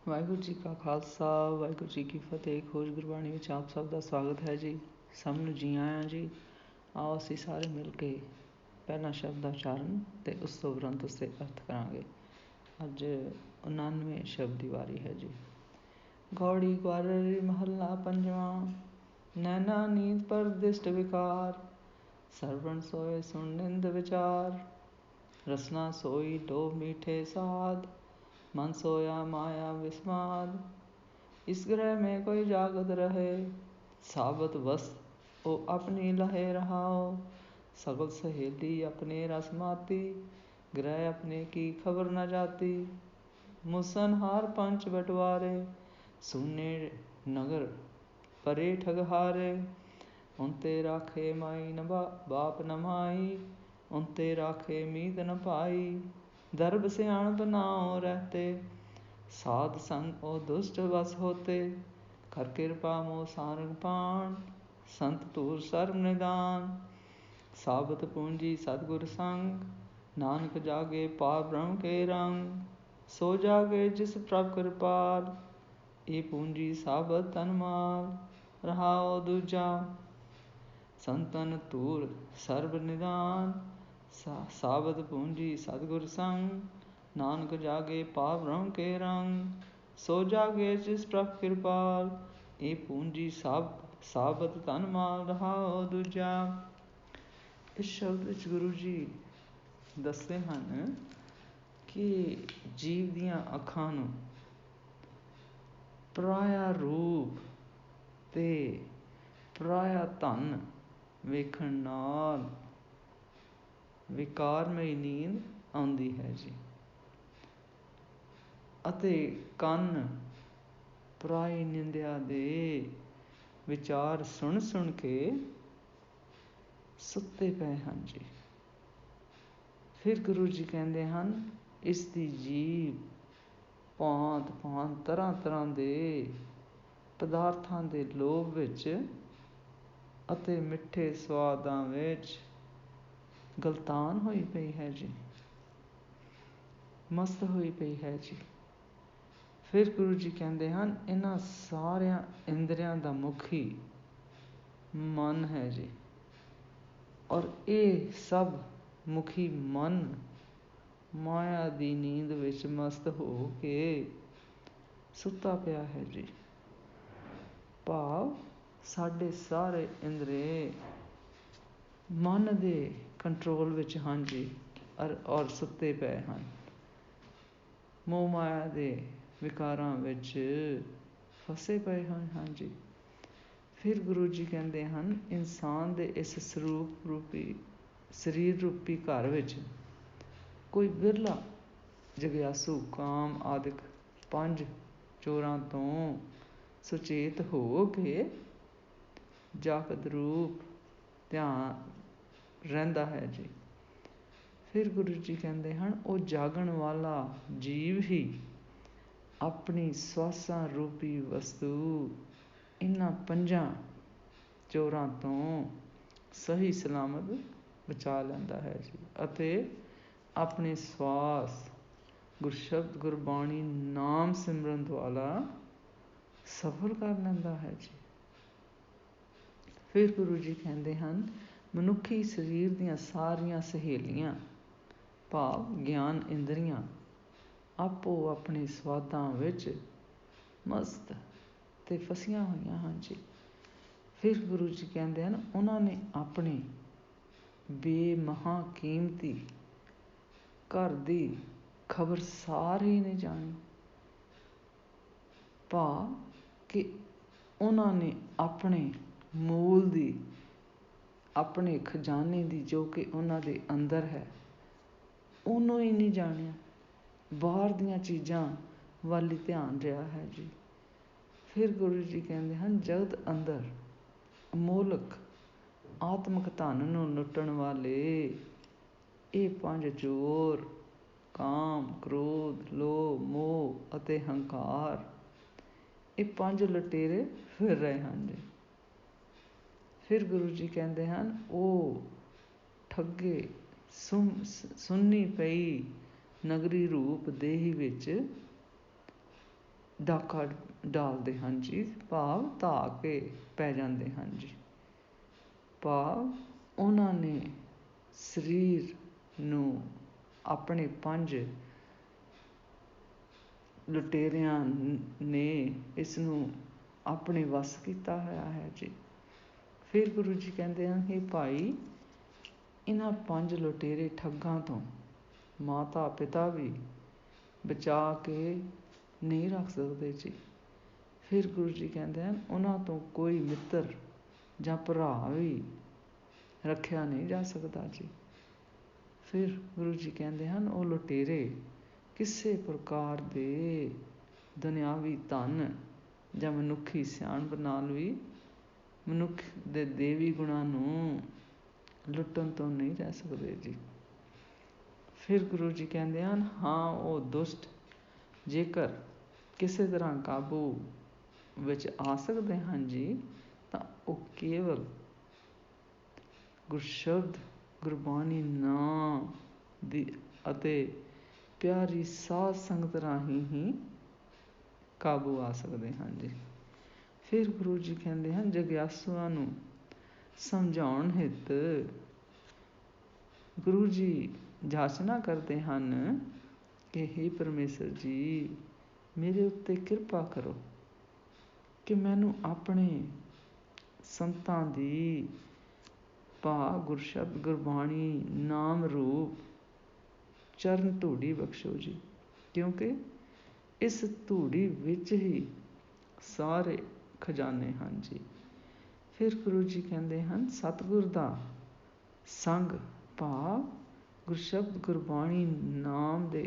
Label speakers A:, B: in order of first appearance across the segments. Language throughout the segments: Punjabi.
A: ਵਾਹਿਗੁਰੂ ਜੀ ਕਾ ਖਾਲਸਾ ਵਾਹਿਗੁਰੂ ਜੀ ਕੀ ਫਤਿਹ। ਖੋਜ ਗੁਰਬਾਣੀ ਵਿੱਚ ਆਪ ਸਭ ਦਾ ਸਵਾਗਤ ਹੈ ਜੀ। ਸਭ ਨੂੰ ਜੀ ਆਇਆਂ ਜੀ। ਆਓ ਅਸੀਂ ਸਾਰੇ ਮਿਲ ਕੇ ਪਹਿਲਾ ਸ਼ਬਦ ਦਾ ਉਚਾਰਨ ਅਤੇ ਉਸ ਤੋਂ ਉਪਰੰਤ ਉਸਦੇ ਅਰਥ ਕਰਾਂਗੇ। ਅੱਜ 99 ਸ਼ਬਦ ਦੀ ਵਾਰੀ ਹੈ ਜੀ। ਗੌੜੀ ਗਵਾਰੜੀ ਮਹੱਲਾ ਪੰਜਵਾਂ। ਨੈਣਾ ਨੀਂਦ ਪਰਦਿਸ਼ਟ ਵਿਕਾਰ, ਸਰਵਣ ਸੋਏ ਸੁਣ ਨਿੰਦ ਵਿਚਾਰ। ਰਸਨਾ ਸੋਈ ਲੋਭ ਮੀਠੇ ਸਾਧ, मन सोया माया विस्माद। इस ग्रह में कोई जागत रहे, साबत बस ओ अपनी लहे रहाओ। सगल सहेली अपने रस माती, ग्रह अपने की खबर न जाती। मुसनहार पंच बटवारे, सुने नगर परे ठगहारे। उनते राखे माई न बाप न माई, उनते राखे मीत न पाई। दर्भ सियाणप नाओ रहते, साध संग ओ दुष्ट बस होते। कर कृपा मोह सारंग पाण, संत तूर सर्व निदान। साबत पूंजी सतगुर संग, नानक जागे पार ब्रह्म के रंग। सो जागे जिस प्रभ कृपाल, ये पूंजी साबत तनमाल। रहाओ दूजा संतन तूर सर्व निदान। साबत पूंजी सतगुर संग, नानक जागे पार ब्रह्म के रंग। सो जागे जिस प्रभ कृपाल, ये पूंजी साबत तन माल। रहाओ दूजा। इस शब्द ਵਿੱਚ ਗੁਰੂ ਜੀ ਦੱਸਦੇ ਹਨ ਕਿ ਜੀਵ ਦੀਆਂ ਅੱਖਾਂ ਨੂੰ ਪਰਾਇਆ ਰੂਪ ਤੇ ਪਰਾਇਆ ਧਨ ਵੇਖਣ ਨਾਲ ਵਿਕਾਰਮਈ ਨੀਂਦ ਆਉਂਦੀ ਹੈ ਜੀ। ਅਤੇ ਕੰਨ ਪਰਾਈ ਨਿੰਦਿਆ ਦੇ ਵਿਚਾਰ ਸੁਣ ਸੁਣ ਕੇ ਸੁੱਤੇ ਪਏ ਹਨ ਜੀ। ਫਿਰ ਗੁਰੂ ਜੀ ਕਹਿੰਦੇ ਹਨ, ਇਸ ਦੀ ਜੀਭ ਭਾਂਤ ਭਾਂਤ ਤਰ੍ਹਾਂ ਤਰ੍ਹਾਂ ਦੇ ਪਦਾਰਥਾਂ ਦੇ ਲੋਭ ਵਿੱਚ ਅਤੇ ਮਿੱਠੇ ਸਵਾਦਾਂ ਵਿੱਚ ਗਲਤਾਨ ਹੋਈ ਪਈ ਹੈ ਜੀ, ਮਸਤ ਹੋਈ ਪਈ ਹੈ ਜੀ। ਫਿਰ ਗੁਰੂ ਜੀ ਕਹਿੰਦੇ ਹਨ, ਇਹਨਾਂ ਸਾਰਿਆਂ ਇੰਦਰੀਆਂ ਦਾ ਮੁਖੀ ਮਨ ਹੈ ਜੀ। ਔਰ ਇਹ ਸਭ ਮੁਖੀ ਮਨ ਮਾਇਆ ਦੀ ਨੀਂਦ ਵਿੱਚ ਮਸਤ ਹੋ ਕੇ ਸੁੱਤਾ ਪਿਆ ਹੈ ਜੀ। ਭਾਵ ਸਾਡੇ ਸਾਰੇ ਇੰਦਰੀ ਮਨ ਦੇ ਕੰਟਰੋਲ ਵਿੱਚ ਹਨ ਜੀ, ਔਰ ਸੁੱਤੇ ਪਏ ਹਨ। ਮੋਹ ਮਾਇਆ ਦੇ ਵਿਕਾਰਾਂ ਵਿੱਚ ਫਸੇ ਪਏ ਹੋਏ ਹਨ ਜੀ। ਫਿਰ ਗੁਰੂ ਜੀ ਕਹਿੰਦੇ ਹਨ, ਇਨਸਾਨ ਦੇ ਇਸ ਸਰੂਪ ਰੂਪੀ ਸਰੀਰ ਰੂਪੀ ਘਰ ਵਿੱਚ ਕੋਈ ਬਿਰਲਾ ਜਗਿਆਸੂ ਕਾਮ ਆਦਿਕ ਪੰਜ ਚੋਰਾਂ ਤੋਂ ਸੁਚੇਤ ਹੋ ਕੇ ਜਾਗਤ ਰੂਪ ਧਿਆਨ ਰਹਿੰਦਾ ਹੈ ਜੀ। ਫਿਰ ਗੁਰੂ ਜੀ ਕਹਿੰਦੇ ਹਨ, ਉਹ ਜਾਗਣ ਵਾਲਾ ਜੀਵ ਹੀ ਆਪਣੀ ਸਵਾਸਾਂ ਰੂਪੀ ਵਸਤੂ ਇਹਨਾਂ ਪੰਜਾਂ ਚੋਰਾਂ ਤੋਂ ਸਹੀ ਸਲਾਮਤ ਬਚਾ ਲੈਂਦਾ ਹੈ ਜੀ। ਅਤੇ ਆਪਣੇ ਸਵਾਸ ਗੁਰਸ਼ਬਦ ਗੁਰਬਾਣੀ ਨਾਮ ਸਿਮਰਨ ਦੁਆਰਾ ਸਫਲ ਕਰ ਲੈਂਦਾ ਹੈ ਜੀ। ਫਿਰ ਗੁਰੂ ਜੀ ਕਹਿੰਦੇ ਹਨ, ਮਨੁੱਖੀ ਸਰੀਰ ਦੀਆਂ ਸਾਰੀਆਂ ਸਹੇਲੀਆਂ ਭਾਵ ਗਿਆਨ ਇੰਦਰੀਆਂ ਆਪੋ ਆਪਣੇ ਸਵਾਦਾਂ ਵਿੱਚ ਮਸਤ ਅਤੇ ਫਸੀਆਂ ਹੋਈਆਂ ਹਨ ਜੀ। ਫਿਰ ਗੁਰੂ ਜੀ ਕਹਿੰਦੇ ਹਨ, ਉਹਨਾਂ ਨੇ ਆਪਣੇ ਬੇਮਹਾ ਕੀਮਤੀ ਘਰ ਦੀ ਖਬਰ ਸਾਰੇ ਨੇ ਜਾਣੀ। ਭਾਵ ਕਿ ਉਹਨਾਂ ਨੇ ਆਪਣੇ ਮੂਲ ਦੀ, ਆਪਣੇ ਖਜ਼ਾਨੇ ਦੀ, ਜੋ ਕਿ ਉਹਨਾਂ ਦੇ ਅੰਦਰ ਹੈ, ਉਹਨੂੰ ਹੀ ਨਹੀਂ ਜਾਣਿਆ। ਬਾਹਰ ਦੀਆਂ ਚੀਜ਼ਾਂ ਵੱਲ ਹੀ ਧਿਆਨ ਰਿਹਾ ਹੈ ਜੀ। ਫਿਰ ਗੁਰੂ ਜੀ ਕਹਿੰਦੇ ਹਨ, ਜਗਤ ਅੰਦਰ ਅਮੋਲਕ ਆਤਮਿਕ ਧਨ ਨੂੰ ਲੁੱਟਣ ਵਾਲੇ ਇਹ ਪੰਜ ਚੋਰ ਕਾਮ, ਕ੍ਰੋਧ, ਲੋਭ, ਮੋਹ ਅਤੇ ਹੰਕਾਰ, ਇਹ ਪੰਜ ਲੁਟੇਰੇ ਫਿਰ ਰਹੇ ਹਨ ਜੀ। ਫਿਰ ਗੁਰੂ ਜੀ ਕਹਿੰਦੇ ਹਨ, ਉਹ ਠੱਗੇ ਸੁੰਨੀ ਪਈ ਨਗਰੀ ਰੂਪ ਦੇਹੀ ਵਿੱਚ ਡਾਕਾ ਡਾਲਦੇ ਹਨ ਜੀ, ਭਾਵ ਧਾ ਕੇ ਪੈ ਜਾਂਦੇ ਹਨ ਜੀ। ਭਾਵ ਉਹਨਾਂ ਨੇ ਸਰੀਰ ਨੂੰ ਆਪਣੇ 5 ਲੁਟੇਰਿਆਂ ਨੇ ਇਸ ਨੂੰ ਆਪਣੇ ਵੱਸ ਕੀਤਾ ਹੋਇਆ ਹੈ ਜੀ। ਫਿਰ ਗੁਰੂ ਜੀ ਕਹਿੰਦੇ ਹਨ ਕਿ ਭਾਈ ਇਹਨਾਂ 5 ਲੁਟੇਰੇ ਠੱਗਾਂ ਤੋਂ ਮਾਤਾ ਪਿਤਾ ਵੀ ਬਚਾ ਕੇ ਨਹੀਂ ਰੱਖ ਸਕਦੇ ਜੀ। ਫਿਰ ਗੁਰੂ ਜੀ ਕਹਿੰਦੇ ਹਨ ਉਹਨਾਂ ਤੋਂ ਕੋਈ ਮਿੱਤਰ ਜਾਂ ਭਰਾ ਵੀ ਰੱਖਿਆ ਨਹੀਂ ਜਾ ਸਕਦਾ ਜੀ। ਫਿਰ ਗੁਰੂ ਜੀ ਕਹਿੰਦੇ ਹਨ ਉਹ ਲੁਟੇਰੇ ਕਿਸੇ ਪ੍ਰਕਾਰ ਦੇ ਦੁਨਿਆਵੀ ਧਨ ਜਾਂ ਮਨੁੱਖੀ ਸਿਆਣਪ ਨਾਲ ਵੀ ਮਨੁੱਖ ਦੇ ਦੇਵੀ ਗੁਣਾਂ ਨੂੰ ਲੁੱਟਣ ਤੋਂ ਨਹੀਂ ਰਹਿ ਸਕਦੇ ਜੀ। ਫਿਰ ਗੁਰੂ ਜੀ ਕਹਿੰਦੇ ਹਨ ਹਾਂ ਉਹ ਦੁਸ਼ਟ ਜੇਕਰ ਕਿਸੇ ਤਰ੍ਹਾਂ ਕਾਬੂ ਵਿੱਚ ਆ ਸਕਦੇ ਹਨ ਜੀ, ਤਾਂ ਉਹ ਕੇਵਲ ਗੁਰਸ਼ਬਦ ਗੁਰਬਾਣੀ ਨਾਂ ਦੀ ਅਤੇ ਪਿਆਰੀ ਸਾਧ ਸੰਗਤ ਰਾਹੀਂ ਹੀ ਕਾਬੂ ਆ ਸਕਦੇ ਹਨ ਜੀ। ਫਿਰ ਗੁਰੂ ਜੀ ਕਹਿੰਦੇ ਹਨ ਜਗਿਆਸੂਆਂ ਨੂੰ ਸਮਝਾਉਣ ਹਿੱਤ ਗੁਰੂ ਜੀ ਜਾਚਨਾ ਕਰਦੇ ਹਨ ਕਿ ਹੇ ਪਰਮੇਸ਼ਰ ਜੀ, ਮੇਰੇ ਉੱਤੇ ਕਿਰਪਾ ਕਰੋ ਕਿ ਮੈਨੂੰ ਆਪਣੇ ਸੰਤਾਂ ਦੀ ਭਾਵ ਗੁਰਸ਼ਬਦ ਗੁਰਬਾਣੀ ਨਾਮ ਰੂਪ ਚਰਨ ਧੂੜੀ ਬਖਸ਼ੋ ਜੀ, ਕਿਉਂਕਿ ਇਸ ਧੂੜੀ ਵਿੱਚ ਹੀ ਸਾਰੇ ਖਜ਼ਾਨੇ ਹਨ ਜੀ। ਫਿਰ ਗੁਰੂ ਜੀ ਕਹਿੰਦੇ ਹਨ ਸਤਿਗੁਰ ਦਾ ਸੰਗ ਭਾਵ ਗੁਰਸ਼ਬਦ ਗੁਰਬਾਣੀ ਨਾਮ ਦੇ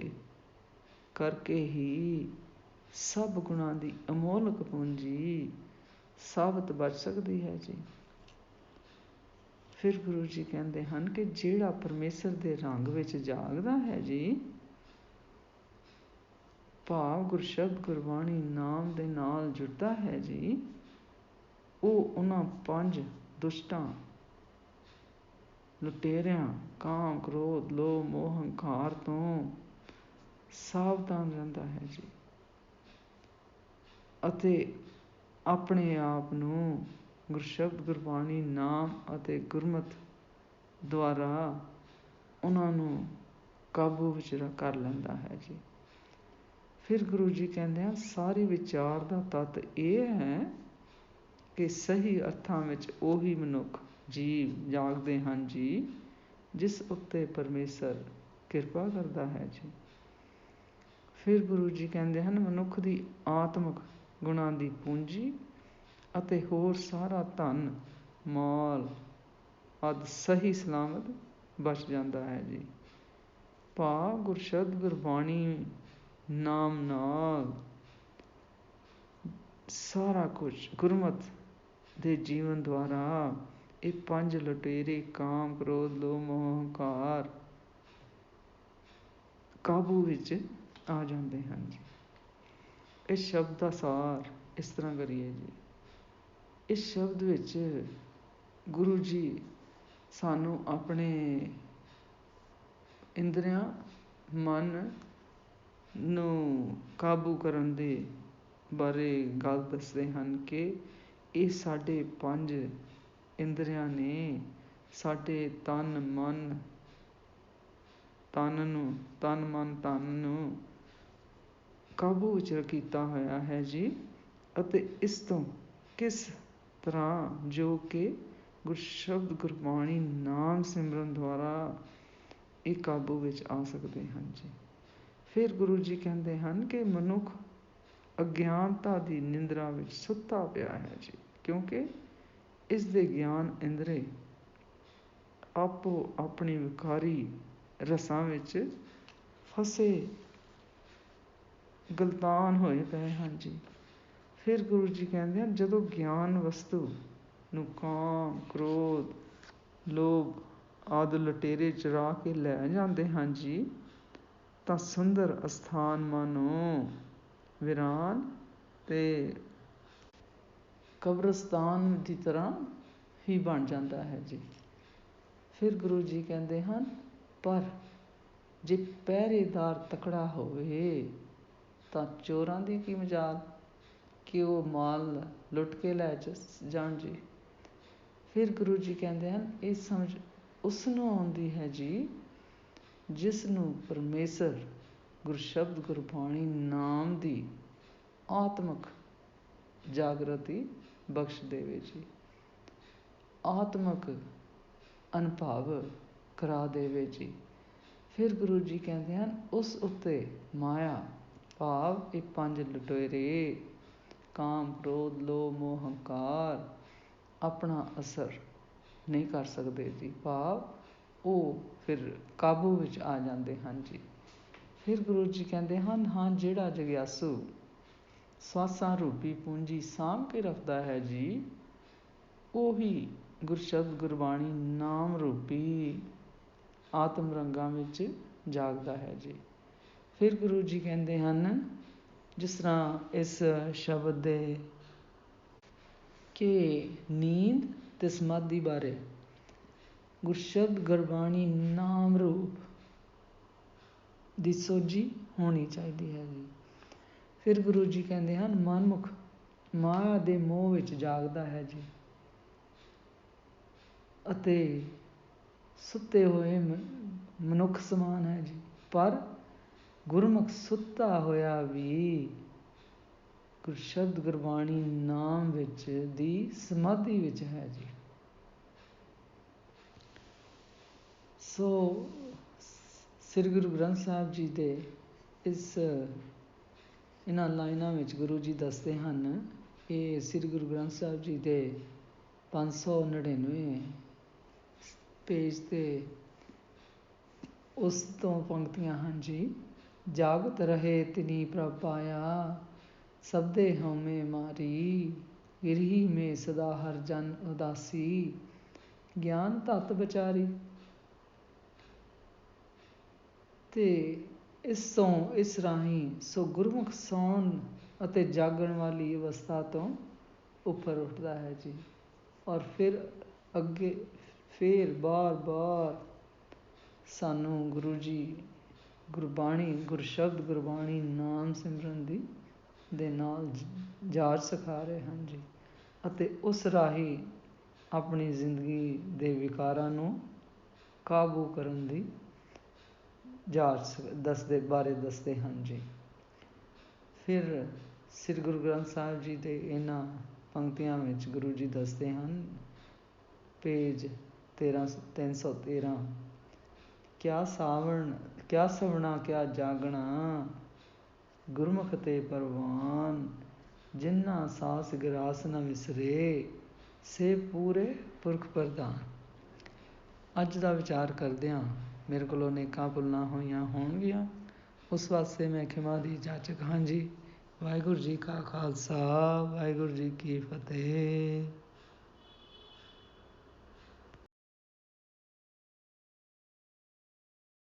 A: ਕਰਕੇ ਹੀ ਸਭ ਗੁਣਾਂ ਦੀ ਅਮੋਲਕ ਪੂੰਜੀ ਸਾਬਤ ਬਚ ਸਕਦੀ ਹੈ ਜੀ। ਫਿਰ ਗੁਰੂ ਜੀ ਕਹਿੰਦੇ ਹਨ ਕਿ ਜਿਹੜਾ ਪਰਮੇਸ਼ਰ ਦੇ ਰੰਗ ਵਿੱਚ ਜਾਗਦਾ ਹੈ ਜੀ, ਭਾਵ ਗੁਰਸ਼ਬਦ ਗੁਰਬਾਣੀ ਨਾਮ ਦੇ ਨਾਲ ਜੁੜਦਾ ਹੈ ਜੀ, ਉਹ ਉਹਨਾਂ 5 ਦੁਸ਼ਟਾਂ ਲੁਟੇਰਿਆਂ ਕਾਮ ਕ੍ਰੋਧ ਲੋਭ ਮੋਹ ਹੰਕਾਰ ਤੋਂ ਸਾਵਧਾਨ ਰਹਿੰਦਾ ਹੈ ਜੀ, ਅਤੇ ਆਪਣੇ ਆਪ ਨੂੰ ਗੁਰਸ਼ਬਦ ਗੁਰਬਾਣੀ ਨਾਮ ਅਤੇ ਗੁਰਮਤਿ ਦੁਆਰਾ ਉਹਨਾਂ ਨੂੰ ਕਾਬੂ ਵਿੱਚ ਕਰ ਲੈਂਦਾ ਹੈ ਜੀ। ਫਿਰ ਗੁਰੂ ਜੀ ਕਹਿੰਦੇ ਹਨ ਸਾਰੇ ਵਿਚਾਰ ਦਾ ਤੱਤ ਇਹ ਹੈ ਕਿ ਸਹੀ ਅਰਥਾਂ ਵਿੱਚ ਉਹੀ ਮਨੁੱਖ ਜੀਵ ਜਾਗਦੇ ਹਨ ਜੀ, ਜਿਸ ਉੱਤੇ ਪਰਮੇਸ਼ਰ ਕਿਰਪਾ ਕਰਦਾ ਹੈ ਜੀ। ਫਿਰ ਗੁਰੂ ਜੀ ਕਹਿੰਦੇ ਹਨ ਮਨੁੱਖ ਦੀ ਆਤਮਿਕ ਗੁਣਾਂ ਦੀ ਪੂੰਜੀ ਅਤੇ ਹੋਰ ਸਾਰਾ ਧਨ ਮਾਲ ਆਦਿ ਸਹੀ ਸਲਾਮਤ ਬਚ ਜਾਂਦਾ ਹੈ ਜੀ। ਭਾਵ ਗੁਰਸ਼ਬਦ ਗੁਰਬਾਣੀ ਨਾਮ ਨਾਲ ਸਾਰਾ ਕੁਝ ਗੁਰਮਤਿ ਦੇ ਜੀਵਨ ਦੁਆਰਾ ਇਹ 5 ਲੁਟੇਰੇ ਕਾਮ ਕ੍ਰੋਧ ਲੋਭ ਮੋਹ ਹੰਕਾਰ ਕਾਬੂ ਵਿੱਚ ਆ ਜਾਂਦੇ ਹਨ ਜੀ। ਇਸ ਸ਼ਬਦ ਦਾ ਸਾਰ ਇਸ ਤਰ੍ਹਾਂ ਕਰੀਏ ਜੀ। ਇਸ ਸ਼ਬਦ ਵਿੱਚ ਗੁਰੂ ਜੀ ਸਾਨੂੰ ਆਪਣੇ ਇੰਦਰੀਆਂ ਮਨ ਨੂੰ ਕਾਬੂ ਕਰਨ ਦੇ ਬਾਰੇ ਗੱਲ ਦੱਸਦੇ ਹਨ ਕਿ ਇਹ ਸਾਡੇ 5 ਇੰਦਰੀਆਂ ਨੇ ਸਾਡੇ ਤਨ ਮਨ ਧਨ ਨੂੰ ਕਾਬੂ ਵਿੱਚ ਕੀਤਾ ਹੋਇਆ ਹੈ ਜੀ, ਅਤੇ ਇਸ ਤੋਂ ਕਿਸ ਤਰ੍ਹਾਂ ਜੋ ਕਿ ਗੁਰਸ਼ਬਦ ਗੁਰਬਾਣੀ ਨਾਮ ਸਿਮਰਨ ਦੁਆਰਾ ਇਹ ਕਾਬੂ ਵਿੱਚ ਆ ਸਕਦੇ ਹਨ ਜੀ। ਫਿਰ ਗੁਰੂ ਜੀ ਕਹਿੰਦੇ ਹਨ ਕਿ ਮਨੁੱਖ ਅਗਿਆਨਤਾ ਦੀ ਨਿੰਦਰਾ ਵਿੱਚ ਸੁੱਤਾ ਪਿਆ ਹੈ ਜੀ, ਕਿਉਂਕਿ ਇਸ ਦੇ ਗਿਆਨ ਇੰਦਰੇ ਆਪੋ ਆਪਣੀ ਵਿਕਾਰੀ ਰਸਾਂ ਵਿੱਚ ਫਸੇ ਗਲਤਾਨ ਹੋਏ ਪਏ ਹਨ ਜੀ। ਫਿਰ ਗੁਰੂ ਜੀ ਕਹਿੰਦੇ ਹਨ ਜਦੋਂ ਗਿਆਨ ਵਸਤੂ ਨੂੰ ਕਾਮ ਕ੍ਰੋਧ ਲੋਭ ਆਦਿ ਲੁਟੇਰੇ ਚੁਰਾ ਕੇ ਲੈ ਜਾਂਦੇ ਹਨ ਜੀ, ਤਾਂ ਸੁੰਦਰ ਅਸਥਾਨ ਮਾਨੋ ਵੀਰਾਨ ਅਤੇ ਕਬਰਸਤਾਨ ਦੀ ਤਰ੍ਹਾਂ ਹੀ ਬਣ ਜਾਂਦਾ ਹੈ ਜੀ। ਫਿਰ ਗੁਰੂ ਜੀ ਕਹਿੰਦੇ ਹਨ ਪਰ ਜੇ ਪਹਿਰੇਦਾਰ ਤਕੜਾ ਹੋਵੇ ਤਾਂ ਚੋਰਾਂ ਦੀ ਕੀ ਮਜਾਲ ਕਿ ਉਹ ਮਾਲ ਲੁੱਟ ਕੇ ਲੈ ਜਾਣ ਜੀ। ਫਿਰ ਗੁਰੂ ਜੀ ਕਹਿੰਦੇ ਹਨ, ਇਹ ਸਮਝ ਉਸ ਨੂੰ ਆਉਂਦੀ ਹੈ ਜੀ ਜਿਸ ਨੂੰ ਪਰਮੇਸ਼ਰ ਗੁਰਸ਼ਬਦ ਗੁਰਬਾਣੀ ਨਾਮ ਦੀ ਆਤਮਕ ਜਾਗਰਤੀ ਬਖਸ਼ ਦੇਵੇ ਜੀ, ਆਤਮਕ ਅਨੁਭਵ ਕਰਾ ਦੇਵੇ ਜੀ। ਫਿਰ ਗੁਰੂ ਜੀ ਕਹਿੰਦੇ ਹਨ, ਉਸ ਉੱਤੇ ਮਾਇਆ ਭਾਵ ਇਹ 5 ਲੁਟੇਰੇ ਕਾਮ, ਕ੍ਰੋਧ, ਲੋਭ, ਮੋਹ, ਹੰਕਾਰ ਆਪਣਾ ਅਸਰ ਨਹੀਂ ਕਰ ਸਕਦੇ ਜੀ, ਭਾਵ ਉਹ ਫਿਰ ਕਾਬੂ ਵਿੱਚ ਆ ਜਾਂਦੇ ਹਨ ਜੀ। ਫਿਰ ਗੁਰੂ ਜੀ ਕਹਿੰਦੇ ਹਨ, ਹਾਂ ਜਿਹੜਾ ਜਗਿਆਸੂ ਸਵਾਸਾਂ ਰੂਪੀ ਪੂੰਜੀ ਸਾਂਭ ਕੇ ਰੱਖਦਾ ਹੈ ਜੀ, ਉਹੀ ਗੁਰਸ਼ਬਦ ਗੁਰਬਾਣੀ ਨਾਮ ਰੂਪੀ ਆਤਮ ਰੰਗਾਂ ਵਿੱਚ ਜਾਗਦਾ ਹੈ ਜੀ। ਫਿਰ ਗੁਰੂ ਜੀ ਕਹਿੰਦੇ ਹਨ, ਜਿਸ ਤਰ੍ਹਾਂ ਇਸ ਸ਼ਬਦ ਦੇ ਕਿ ਨੀਂਦ ਅਤੇ ਸਮਾਧੀ ਬਾਰੇ ਗੁਰਸ਼ਬਦ ਗੁਰਬਾਣੀ ਨਾਮ ਰੂਪ ਦੀ ਸੋਝੀ ਹੋਣੀ ਚਾਹੀਦੀ ਹੈ ਜੀ। ਫਿਰ ਗੁਰੂ ਜੀ ਕਹਿੰਦੇ ਹਨ, ਮਨਮੁਖ ਮਾਇਆ ਦੇ ਮੋਹ ਵਿੱਚ ਜਾਗਦਾ ਹੈ ਜੀ ਅਤੇ ਸੁੱਤੇ ਹੋਏ ਮਨੁੱਖ ਸਮਾਨ ਹੈ ਜੀ, ਪਰ ਗੁਰਮੁਖ ਸੁੱਤਾ ਹੋਇਆ ਵੀ ਗੁਰਸ਼ਬਦ ਗੁਰਬਾਣੀ ਨਾਮ ਵਿੱਚ ਦੀ ਸਮਾਧੀ ਵਿੱਚ ਹੈ ਜੀ। ਸੋ ਸ੍ਰੀ ਗੁਰੂ ਗ੍ਰੰਥ ਸਾਹਿਬ ਜੀ ਦੇ ਇਹਨਾਂ ਲਾਈਨਾਂ ਵਿੱਚ ਗੁਰੂ ਜੀ ਦੱਸਦੇ ਹਨ, ਇਹ ਸ੍ਰੀ ਗੁਰੂ ਗ੍ਰੰਥ ਸਾਹਿਬ ਜੀ ਦੇ 599 ਪੇਜ 'ਤੇ ਉਸ ਤੋਂ ਪੰਕਤੀਆਂ ਹਨ ਜੀ। ਜਾਗਤ ਰਹੇ ਤਿਨੀ ਪ੍ਰਭ ਪਾਇਆ, ਸਬਦੇ ਹਉਮੈ ਮਾਰੀ, ਗਿਰਹੀ ਮੇ ਸਦਾ ਹਰ ਜਨ ਉਦਾਸੀ, ਗਿਆਨ ਤਤ ਵਿਚਾਰੀ। ਅਤੇ ਇਸ ਰਾਹੀਂ ਸੋ ਗੁਰਮੁਖ ਸੌਣ ਅਤੇ ਜਾਗਣ ਵਾਲੀ ਅਵਸਥਾ ਤੋਂ ਉੱਪਰ ਉੱਠਦਾ ਹੈ ਜੀ, ਔਰ ਫਿਰ ਅੱਗੇ ਫਿਰ ਬਾਰ ਸਾਨੂੰ ਗੁਰੂ ਜੀ ਗੁਰਬਾਣੀ ਗੁਰਸ਼ਬਦ ਗੁਰਬਾਣੀ ਨਾਮ ਸਿਮਰਨ ਦੇ ਨਾਲ ਜਾਚ ਸਿਖਾ ਰਹੇ ਹਨ ਜੀ, ਅਤੇ ਉਸ ਰਾਹੀਂ ਆਪਣੀ ਜ਼ਿੰਦਗੀ ਦੇ ਵਿਕਾਰਾਂ ਨੂੰ ਕਾਬੂ ਕਰਨ ਦੀ ਜਾਚ ਦੱਸਦੇ ਹਨ ਜੀ। ਫਿਰ ਸ੍ਰੀ ਗੁਰੂ ਗ੍ਰੰਥ ਸਾਹਿਬ ਜੀ ਦੇ ਇਹਨਾਂ ਪੰਕਤੀਆਂ ਵਿੱਚ ਗੁਰੂ ਜੀ ਦੱਸਦੇ ਹਨ, ਪੇਜ 313, ਕਿਆ ਸਵਣਾ ਕਿਆ ਜਾਗਣਾ, ਗੁਰਮੁਖ ਤੇ ਪਰਵਾਨ, ਜਿਨ੍ਹਾਂ ਸਾਸ ਗਰਾਸ ਨ ਵਿਸਰੇ, ਸੇ ਪੂਰੇ ਪੁਰਖ ਪ੍ਰਧਾਨ। ਅੱਜ ਦਾ ਵਿਚਾਰ ਕਰਦਿਆਂ ਮੇਰੇ ਕੋਲੋਂ ਅਨੇਕਾਂ ਭੁੱਲਾਂ ਹੋਈਆਂ ਹੋਣਗੀਆਂ, ਉਸ ਵਾਸਤੇ ਮੈਂ ਖਿਮਾ ਦੀ ਜਾਚਕ ਹਾਂ ਜੀ। ਵਾਹਿਗੁਰੂ ਜੀ ਕਾ ਖਾਲਸਾ, ਵਾਹਿਗੁਰੂ ਜੀ ਕੀ ਫਤਿਹ।